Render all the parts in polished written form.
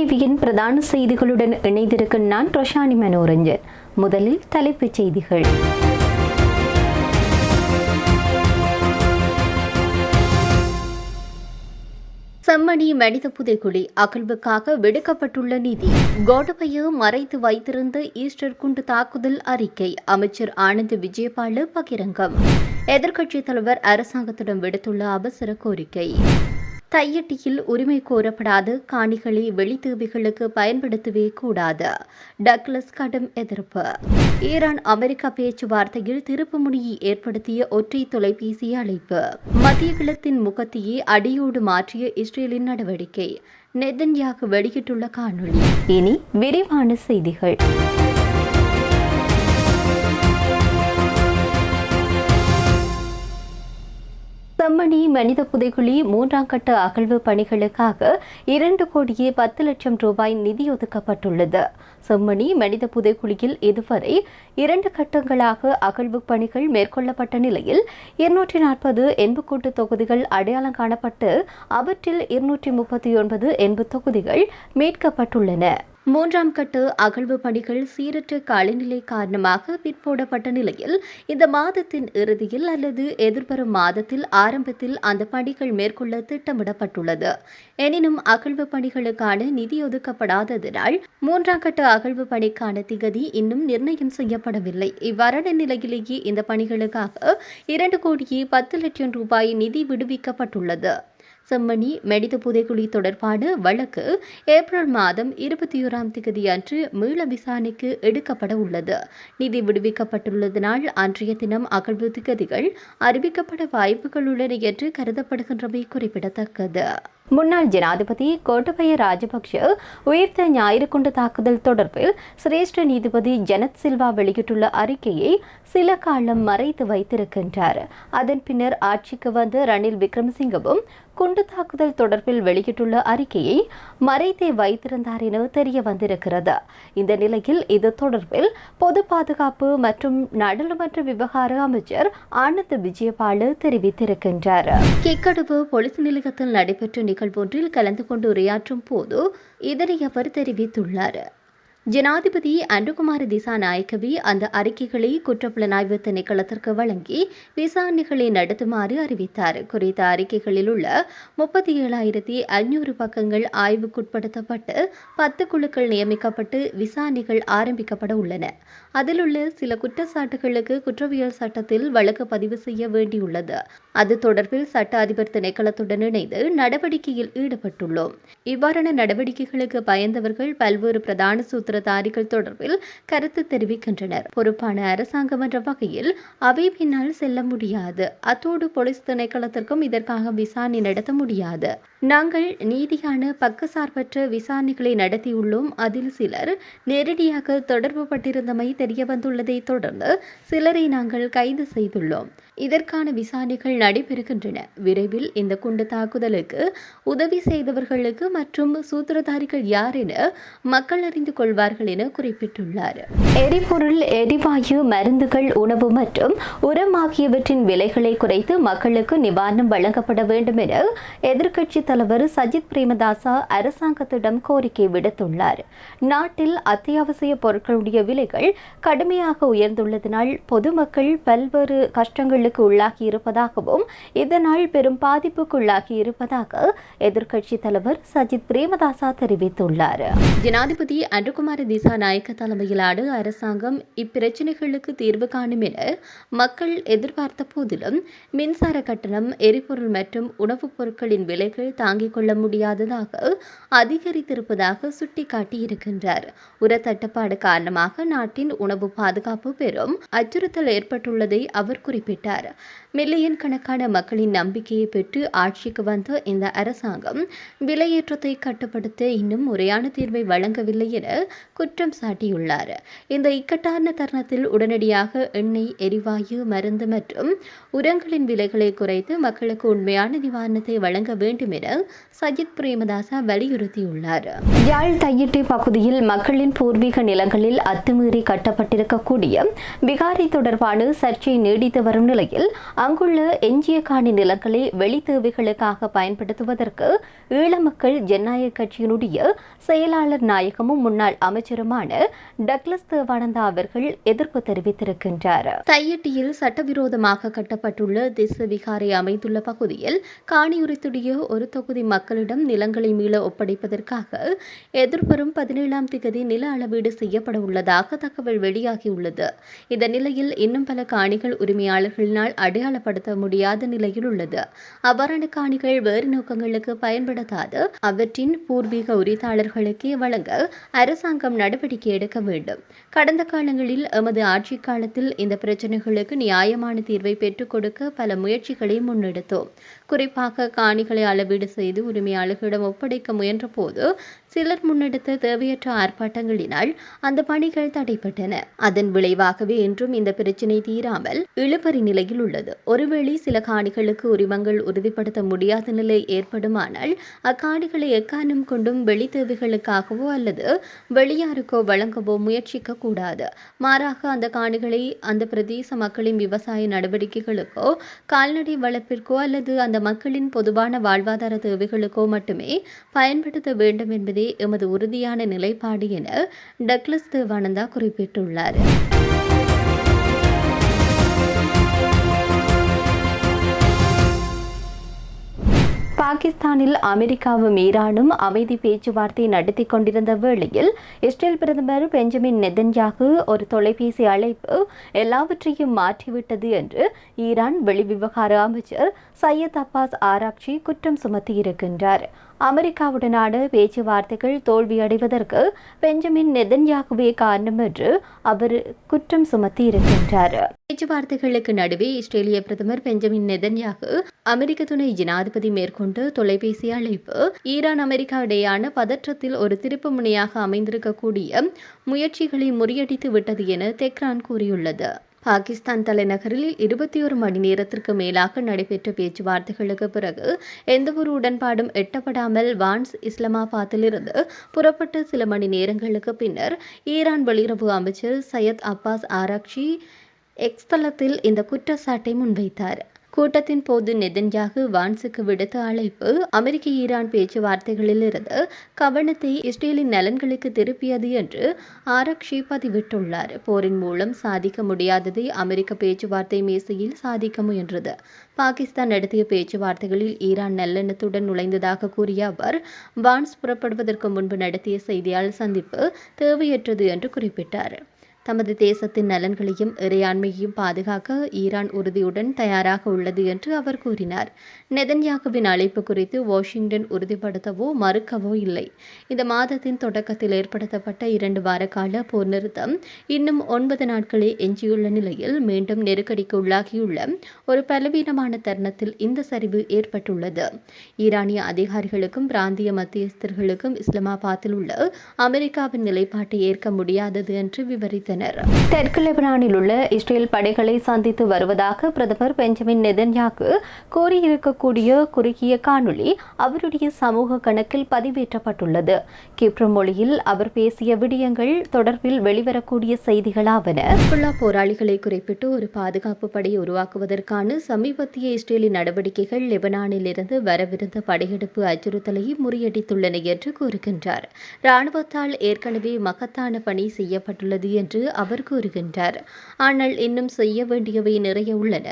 டிவியின் பிரதான செய்திகளுடன் இணைந்திருக்கும் நான் ரோஷானி மனோரஞ்சன். முதலில் தலைப்புச் செய்திகள். செம்மணி மனித புதைக்குழி அகழ்வுக்காக விடுக்கப்பட்டுள்ள நிதி. கோடபையை மறைத்து வைத்திருந்த ஈஸ்டர் குண்டு தாக்குதல் அறிக்கை. அமைச்சர் ஆனந்த் விஜயபால பகிரங்கம். எதிர்க்கட்சித் தலைவர் அரசாங்கத்திடம் விடுத்துள்ள அவசர கோரிக்கை. தையிட்டியில் உரிமை கோரப்படாத காணிகளை வெளித்தேவைகளுக்கு பயன்படுத்தவே கூடாது. டக்ளஸ் கடும் எதிர்ப்பு. ஈரான் அமெரிக்கா பேச்சுவார்த்தையில் திருப்புமுனையை ஏற்படுத்திய ஒற்றை தொலைபேசி அழைப்பு. மத்திய கிழக்கின் முகத்தையே அடியோடு மாற்றிய இஸ்ரேலின் நடவடிக்கை. நெதன்யாகு வெளியிட்டுள்ள காணொளி. இனி விரிவான செய்திகள். செம்மணி மனித புதைக்குழி 3ஆம் கட்ட அகழ்வு பணிகளுக்காக 2,10,00,000 ரூபாய் நிதி ஒதுக்கப்பட்டுள்ளது. செம்மணி மனித புதைக்குழியில் இதுவரை 2 கட்டங்களாக அகழ்வு பணிகள் மேற்கொள்ளப்பட்ட நிலையில் 240 எண்புக்கூட்டு தொகுதிகள் அடையாளம் காணப்பட்டு அவற்றில் 239 எண்பு தொகுதிகள் மீட்கப்பட்டுள்ளன. 3ஆம் கட்ட அகழ்வு பணிகள் சீரற்ற காலநிலை காரணமாக பிற்போடப்பட்ட நிலையில் இந்த மாதத்தின் இறுதியில் அல்லது எதிர்வரும் மாதத்தில் ஆரம்பத்தில் அந்த பணிகள் மேற்கொள்ள திட்டமிடப்பட்டுள்ளது. எனினும் அகழ்வு பணிகளுக்கான நிதி ஒதுக்கப்படாததனால் 3ஆம் கட்ட அகழ்வு பணிக்கான திகதி இன்னும் நிர்ணயம் செய்யப்படவில்லை. இவ்வாறான நிலையிலேயே இந்த பணிகளுக்காக 2,10,00,000 ரூபாய் நிதி விடுவிக்கப்பட்டுள்ளது. செம்மணி மனித புதைக்குழி தொடர்பான வழக்கு ஏப்ரல் மாதம் 21ஆம் தேதி அன்று மீள விசாரணைக்கு எடுக்கப்பட உள்ளது. நிதி விடுவிக்கப்பட்டுள்ளதனால் அன்றைய தினம் அகழ்வு திகதிகள் அறிவிக்கப்பட வாய்ப்புகள் உள்ளன என்று கருதப்படுகின்றமை குறிப்பிடத்தக்கது. முன்னாள் ஜனாதிபதி கோட்டபய ராஜபக்ஷ உயிர்த்த ஞாயிறு குண்டு தாக்குதல் தொடர்பில் சிரேஷ்ட நீதிபதி ஜனத் சில்வா வெளியிட்டுள்ள அறிக்கையை சில காலம் மறைத்து வைத்திருக்கின்றார். அதன் பின்னர் ஆட்சிக்கு வந்த ரணில் விக்ரமசிங்கவும் குண்டு தாக்குதல் தொடர்பில் வெளியிட்டுள்ள அறிக்கையை மறைத்தே வைத்திருந்தார் என தெரிய வந்திருக்கிறது. இந்த நிலையில் இது தொடர்பில் பொது பாதுகாப்பு மற்றும் நாடாளுமன்ற விவகார அமைச்சர் ஆனந்த் விஜயபால தெரிவித்திருக்கின்றார். கிக்கடுவு போலீஸ் நிலையத்தில் நடைபெற்ற நிகழ்வொன்றில் கலந்து கொண்டு உரையாற்றும் போது இதனை அவர் தெரிவித்துள்ளார். ஜனாதிபதி அன்றுகுமார திசாநாயக்கவே அந்த அறிக்கைகளை குற்றப்புலனாய்வு திணைக்களத்திற்கு வழங்கி விசாரணைகளை நடத்துமாறு அறிவித்தார். குறித்த அறிக்கைகளில் உள்ள 37,500 பக்கங்கள் ஆய்வுக்குட்படுத்தப்பட்டு 10 குழுக்கள் நியமிக்கப்பட்டு விசாரணைகள் ஆரம்பிக்கப்பட உள்ளன. அதில் உள்ள சில குற்றச்சாட்டுகளுக்கு குற்றவியல் சட்டத்தில் வழக்கு பதிவு செய்ய வேண்டியுள்ளது. அது தொடர்பில் சட்ட அதிபர் திணைக்களத்துடன் இணைந்து நடவடிக்கையில் ஈடுபட்டுள்ளோம். இவ்வாறான நடவடிக்கைகளுக்கு பயந்தவர்கள் பல்வேறு பிரதான சூத்திரதாரிகள் தொடர்பில் கருத்து தெரிவிக்கின்றனர். பொறுப்பான அரசாங்கம் என்ற வகையில் அவை பின்னால் செல்ல முடியாது. அத்தோடு போலீஸ் திணைக்களத்திற்கும் இதற்காக விசாரணை நடத்த முடியாது. நாங்கள் நீதியான பக்கசார்பற்ற விசாரணைகளை நடத்தியுள்ளோம். அதில் சிலர் நேரடியாக தொடர்பு பட்டிருந்தமை தெரியவந்துள்ளதை தொடர்ந்து சிலரை நாங்கள் கைது செய்துள்ளோம். இதற்கான விசாரணைகள் நடைபெறுகின்றன. விரைவில் இந்த குண்டு தாக்குதலுக்கு உதவி செய்தவர்களுக்கு மற்றும் சூத்திரதாரிகள் யார் என மக்கள் அறிந்து கொள்வார்கள் என குறிப்பிட்டுள்ளார். எரிபொருள், எரிவாயு, மருந்துகள், உணவு மற்றும் உரம் ஆகியவற்றின் விலைகளை குறைத்து மக்களுக்கு நிவாரணம் வழங்கப்பட வேண்டும் என எதிர்க்கட்சித் தலைவர் சஜித் பிரேமதாச அரசாங்கத்திடம் கோரிக்கை விடுத்துள்ளார். நாட்டில் அத்தியாவசிய பொருட்களுடைய விலைகள் கடுமையாக உயர்ந்துள்ளதனால் பொதுமக்கள் பல்வேறு கஷ்டங்களுக்கு உள்ளாகி இருப்பதாகவும் இதனால் பெரும் பாதிப்புக்குள்ளாகி இருப்பதாக எதிர்க்கட்சித் தலைவர் சஜித் பிரேமதாசா தெரிவித்துள்ளார். ஜனாதிபதி அன்றுகுமார திசாநாயக்க தலைமையிலான அரசாங்கம் இப்பிரச்சினைகளுக்கு தீர்வு காணும் என மக்கள் எதிர்பார்த்த போதிலும் மின்சார கட்டணம், எரிபொருள் மற்றும் உணவுப் பொருட்களின் விலைகள் தாங்கிக் கொள்ள முடியாததாக அதிகரித்திருப்பதாக சுட்டிக்காட்டியிருக்கின்றார். உர தட்டுப்பாடு காரணமாக நாட்டின் உணவு பாதுகாப்பு பெரும் அச்சுறுத்தல் ஏற்பட்டுள்ளதை அவர் குறிப்பிட்டார். மில்லியன் கணக்கான மக்களின் நம்பிக்கையை பெற்று ஆட்சிக்கு வந்த இந்த அரசாங்கம் விலையேற்றத்தை கட்டுப்படுத்த இன்னும் முறையான தீர்வை வழங்கவில்லை என குற்றம் சாட்டியுள்ளார். இந்த இக்கட்டான தருணத்தில் உடனடியாக எண்ணெய், எரிவாயு, மருந்து மற்றும் உரங்களின் விலைகளை குறைத்து மக்களுக்கு உண்மையான நிவாரணத்தை வழங்க வேண்டும் என சஜித் பிரேமதாசா வலியுறுத்தியுள்ளார். யாழ் தையிட்டி பகுதியில் மக்களின் பூர்வீக நிலங்களில் அத்துமீறி கட்டப்பட்டிருக்கக்கூடிய விகாரை தொடர்பான சர்ச்சை நீடித்து வரும் நிலையில் நிலையில் அங்குள்ள எஞ்சிய காணி நிலங்களை வெளி தேவைகளுக்காக பயன்படுத்துவதற்கு ஈழ மக்கள் ஜனநாயக கட்சியினுடைய செயலாளர் நாயகமும் முன்னாள் அமைச்சருமான டக்ளஸ் தேவானந்தா அவர்கள் எதிர்ப்பு தெரிவித்திருக்கின்றார். தையிட்டியில் சட்டவிரோதமாக கட்டப்பட்டுள்ள திஸ்ஸவிகாரை அமைந்துள்ள பகுதியில் காணியுரித்துடைய ஒரு தொகுதி மக்களிடம் நிலங்களை மீள ஒப்படைப்பதற்காக எதிர்வரும் 17ஆம் தேதி நில அளவீடு செய்யப்பட உள்ளதாக தகவல் வெளியாகியுள்ளது. இந்த நிலையில் இன்னும் பல காணிகள் உரிமையாளர்களினால் அடையாளப்படுத்த முடியாத நிலையில் உள்ளது. அவ்வாறான காணிகள் வேறு நோக்கங்களுக்கு பயன்படுத்தாது அவற்றின் பூர்வீக உரித்தாளர்களுக்கே வழங்க அரசாங்கம் நடவடிக்கை எடுக்க வேண்டும். கடந்த காலங்களில் எமது ஆட்சி காலத்தில் இந்த பிரச்சினைகளுக்கு நியாயமான தீர்வை பெற்றுக் கொடுக்க பல முயற்சிகளை முன்னெடுத்தோம். குறிப்பாக காணிகளை அளவீடு செய்து உரிமையாளர்களிடம் ஒப்படைக்க முயன்ற போது சிலர் முன்னெடுத்த தேவையற்ற ஆர்ப்பாட்டங்களினால் அந்த பணிகள் தடைப்பட்டன. அதன் விளைவாகவே இன்றும் இந்த பிரச்சினை தீராமல் இழுபறி நிலையில் உள்ளது. ஒருவேளை சில காணிகளுக்கு உரிமங்கள் உறுதிப்படுத்த முடியாத நிலை ஏற்படுமானால் அக்காணிகளை எக்காரணம் கொண்டும் வெளி தேவைகளுக்காகவோ அல்லது வெளியாருக்கோ வழங்கவோ முயற்சிக்க கூடாது. மாறாக அந்த காணிகளை அந்த பிரதேச மக்களின் விவசாய நடவடிக்கைகளுக்கோ கால்நடை வளர்ப்பிற்கோ அல்லது அந்த மக்களின் பொதுவான வாழ்வாதார தேவைகளுக்கோ மட்டுமே பயன்படுத்த வேண்டும் என்பதே எமது உறுதியான நிலைப்பாடு என டக்ளஸ் தேவானந்தா குறிப்பிட்டுள்ளார். பாகிஸ்தானில் அமெரிக்காவும் ஈரானும் அமைதி பேச்சுவார்த்தை நடத்தி கொண்டிருந்த வேளையில் இஸ்ரேல் பிரதமர் பெஞ்சமின் நெதன்யாகு ஒரு தொலைபேசி அழைப்பு எல்லாவற்றையும் மாற்றிவிட்டது என்று ஈரான் வெளிவிவகார அமைச்சர் சையத் அப்பாஸ் ஆராக்சி குற்றம் சுமத்தியிருக்கின்றார். அமெரிக்காவுடனான பேச்சுவார்த்தைகள் தோல்வியடைவதற்கு பெஞ்சமின் நெதன்யாகுவே காரணம் என்று அவர் குற்றம் சுமத்தியிருக்கின்றார். பேச்சுவார்த்தைகளுக்கு நடுவே இஸ்ரேலிய பிரதமர் பெஞ்சமின் நெதன்யாகு அமெரிக்க துணை ஜனாதிபதி மேற்கொண்ட தொலைபேசி அழைப்பு ஈரான் அமெரிக்கா இடையான பதற்றத்தில் ஒரு திருப்பு முனையாக அமைந்திருக்கக்கூடிய முயற்சிகளை முறியடித்து விட்டது என தெஹ்ரான் கூறியுள்ளது. பாகிஸ்தான் தலைநகரில் 21 மணி நேரத்திற்கு மேலாக நடைபெற்ற பேச்சுவார்த்தைகளுக்கு பிறகு எந்தவொரு உடன்பாடும் எட்டப்படாமல் வான்ஸ் இஸ்லாமாபாத்திலிருந்து புறப்பட்ட சில மணி நேரங்களுக்கு பின்னர் ஈரான் வெளியுறவு அமைச்சர் சையத் அப்பாஸ் ஆராக்சி எக்ஸ் தளத்தில் இந்த குற்றச்சாட்டை முன்வைத்தார். கூட்டத்தின் போது நெதன்யாகு வான்ஸுக்கு விடுத்த அழைப்பு அமெரிக்க ஈரான் பேச்சுவார்த்தைகளில் இருந்து கவனத்தை இஸ்ரேலின் நலன்களுக்கு திருப்பியது என்று ஆராக்சி பதிவிட்டுள்ளார். போரின் மூலம் சாதிக்க முடியாததை அமெரிக்க பேச்சுவார்த்தை மேசையில் சாதிக்க முயன்றது. பாகிஸ்தான் நடத்திய பேச்சுவார்த்தைகளில் ஈரான் நல்லெண்ணத்துடன் நுழைந்ததாக கூறிய அவர் வான்ஸ் புறப்படுவதற்கு முன்பு நடத்திய செய்தியாளர் சந்திப்பு தேவையற்றது என்று குறிப்பிட்டார். தமது தேசத்தின் நலன்களையும் இறையாண்மையையும் பாதுகாக்க ஈரான் உறுதியுடன் தயாராக உள்ளது என்று அவர் கூறினார். நெதன்யாகுவின் அழைப்பு குறித்து வாஷிங்டன் உறுதிப்படுத்தவோ மறுக்கவோ இல்லை. இந்த மாதத்தின் தொடக்கத்தில் ஏற்படுத்தப்பட்ட 2 வார கால போர் நிறுத்தம் இன்னும் 9 நாட்களே எஞ்சியுள்ள நிலையில் மீண்டும் நெருக்கடிக்கு உள்ளாகியுள்ள ஒரு பலவீனமான தருணத்தில் இந்த சரிவு ஏற்பட்டுள்ளது. ஈரானிய அதிகாரிகளுக்கும் பிராந்திய மத்தியஸ்தர்களுக்கும் இஸ்லாமாபாத்தில் உள்ள அமெரிக்காவின் நிலைப்பாட்டை ஏற்க முடியாதது என்று விவரித்தார். தெற்கு லெபனானில் உள்ள இஸ்ரேல் படைகளை சந்தித்து வருவதாக பிரதமர் பெஞ்சமின் நெதன்யாகு கூறியிருக்கக்கூடிய குறுகிய காணொளி அவருடைய சமூக கணக்கில் பதிவேற்றப்பட்டுள்ளது. கிப்ரு மொழியில் அவர் பேசிய விடயங்கள் தொடர்பில் வெளிவரக்கூடிய செய்திகளாவன. போராளிகளை குறிப்பிட்டு ஒரு பாதுகாப்பு படையை உருவாக்குவதற்கான சமீபத்திய இஸ்ரேலின் நடவடிக்கைகள் லெபனானில் இருந்து வரவிருந்த படையெடுப்பு அச்சுறுத்தலை முறியடித்துள்ளன என்று கூறுகின்றார். இராணுவத்தால் ஏற்கனவே மகத்தான பணி செய்யப்பட்டுள்ளது என்று அவர் கூறுகின்றார். ஆனால் இன்னும் செய்ய வேண்டியவை நிறைய உள்ளன.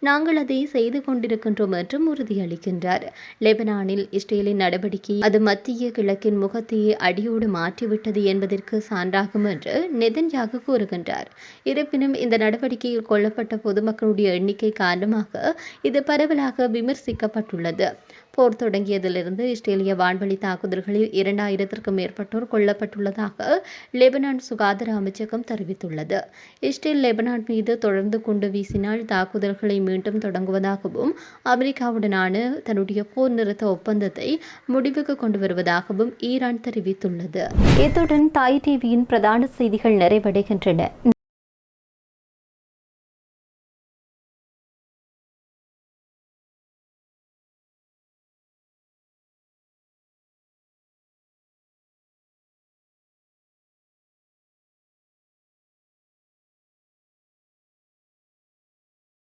நாங்கள் அதை செய்து கொண்டிருக்கின்றோம் என்றும் உறுதியளிக்கின்றார். லெபனானில் இஸ்ரேலின் நடவடிக்கை அது மத்திய கிழக்கின் முகத்தையே அடியோடு மாற்றிவிட்டது என்பதற்கு சான்றாகும் என்று நெதன்யாகு கூறுகின்றார். இருப்பினும் இந்த நடவடிக்கையில் கொல்லப்பட்ட பொதுமக்களுடைய எண்ணிக்கை காரணமாக இது பரவலாக விமர்சிக்கப்பட்டுள்ளது. போர் தொடங்கியதிலிருந்து இஸ்ரேலிய வான்வழி தாக்குதல்களில் 2000க்கும் மேற்பட்டோர் கொல்லப்பட்டுள்ளதாக லெபனான் சுகாதார அமைச்சகம் தெரிவித்துள்ளது. இஸ்ரேல் லெபனான் மீது தொடர்ந்து குண்டு வீசினால் தாக்குதல்களை மீண்டும் தொடங்குவதாகவும் அமெரிக்காவுடனான தன்னுடைய போர் நிறுத்த ஒப்பந்தத்தை முடிவுக்கு கொண்டு வருவதாகவும் ஈரான் தெரிவித்துள்ளது. இத்துடன் தாய் டிவியின் பிரதான செய்திகள் நிறைவடைகின்றன.